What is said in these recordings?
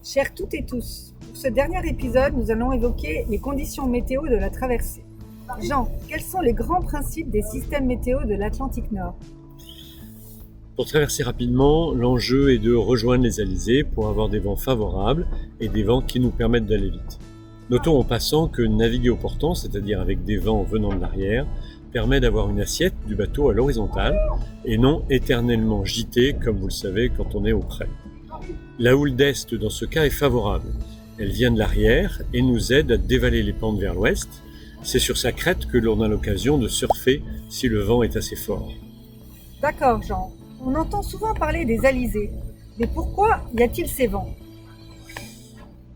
Chers toutes et tous, pour ce dernier épisode, nous allons évoquer les conditions météo de la traversée. Jean, quels sont les grands principes des systèmes météo de l'Atlantique Nord? Pour traverser rapidement, l'enjeu est de rejoindre les alizés pour avoir des vents favorables et des vents qui nous permettent d'aller vite. Notons en passant que naviguer au portant, c'est-à-dire avec des vents venant de l'arrière, permet d'avoir une assiette du bateau à l'horizontale et non éternellement gitée comme vous le savez quand on est au près. La houle d'est dans ce cas est favorable. Elle vient de l'arrière et nous aide à dévaler les pentes vers l'ouest. C'est sur sa crête que l'on a l'occasion de surfer si le vent est assez fort. D'accord Jean, on entend souvent parler des alizés, mais pourquoi y a-t-il ces vents?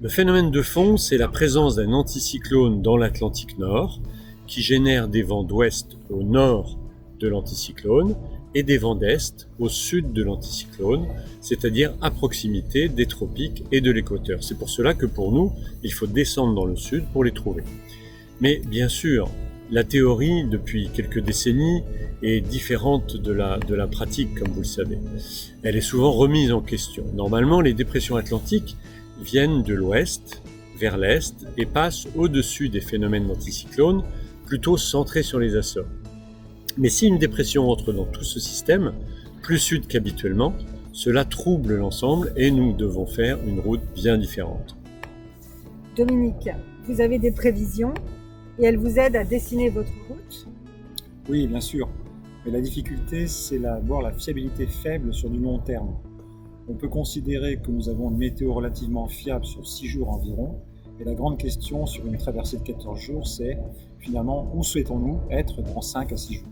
Le phénomène de fond, c'est la présence d'un anticyclone dans l'Atlantique Nord qui génère des vents d'ouest au nord de l'anticyclone et des vents d'est au sud de l'anticyclone, c'est-à-dire à proximité des tropiques et de l'équateur. C'est pour cela que pour nous, il faut descendre dans le sud pour les trouver. Mais bien sûr, la théorie, depuis quelques décennies, est différente de la pratique, comme vous le savez. Elle est souvent remise en question. Normalement, les dépressions atlantiques viennent de l'ouest vers l'est et passent au-dessus des phénomènes d'anticyclone, plutôt centrés sur les Açores. Mais si une dépression entre dans tout ce système, plus sud qu'habituellement, cela trouble l'ensemble et nous devons faire une route bien différente. Dominique, vous avez des prévisions et elles vous aident à dessiner votre route? Oui, bien sûr. Mais la difficulté, c'est d'avoir la fiabilité faible sur du long terme. On peut considérer que nous avons une météo relativement fiable sur 6 jours environ. Et la grande question sur une traversée de 14 jours, c'est finalement où souhaitons-nous être dans 5 à 6 jours.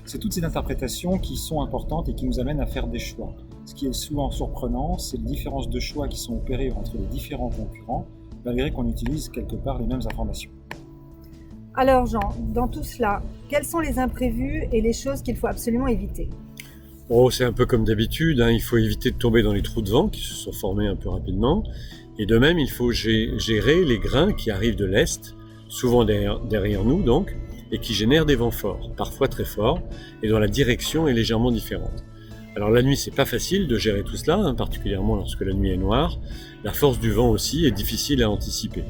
C'est toutes ces interprétations qui sont importantes et qui nous amènent à faire des choix. Ce qui est souvent surprenant, c'est les différences de choix qui sont opérées entre les différents concurrents, malgré qu'on utilise quelque part les mêmes informations. Alors Jean, dans tout cela, quels sont les imprévus et les choses qu'il faut absolument éviter? C'est un peu comme d'habitude, il faut éviter de tomber dans les trous de vent qui se sont formés un peu rapidement. Et de même, il faut gérer les grains qui arrivent de l'est, souvent derrière nous donc, et qui génèrent des vents forts, parfois très forts, et dont la direction est légèrement différente. Alors la nuit, c'est pas facile de gérer tout cela, particulièrement lorsque la nuit est noire. La force du vent aussi est difficile à anticiper.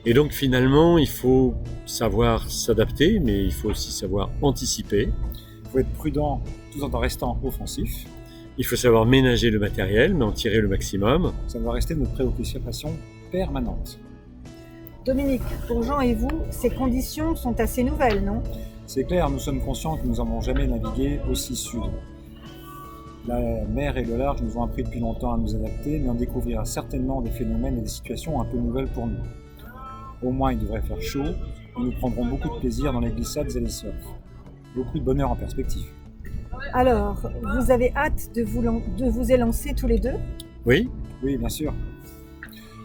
Et donc finalement, il faut savoir s'adapter, mais il faut aussi savoir anticiper. Il faut être prudent tout en restant offensif. Il faut savoir ménager le matériel, mais en tirer le maximum. Ça doit rester notre préoccupation permanente. Dominique, pour Jean et vous, ces conditions sont assez nouvelles, non? C'est clair, nous sommes conscients que nous n'avons jamais navigué aussi sud. La mer et le large nous ont appris depuis longtemps à nous adapter, mais on découvrira certainement des phénomènes et des situations un peu nouvelles pour nous. Au moins, il devrait faire chaud, et nous prendrons beaucoup de plaisir dans les glissades et les surfs. Beaucoup de bonheur en perspective. Alors, vous avez hâte de vous élancer tous les deux? Oui, bien sûr.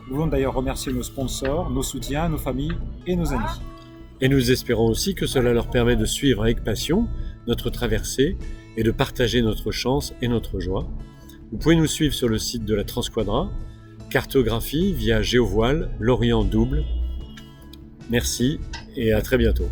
Nous voulons d'ailleurs remercier nos sponsors, nos soutiens, nos familles et nos amis. et nous espérons aussi que cela leur permet de suivre avec passion notre traversée et de partager notre chance et notre joie. Vous pouvez nous suivre sur le site de la Transquadra, cartographie via Géovoile, Lorient Double. Merci et à très bientôt.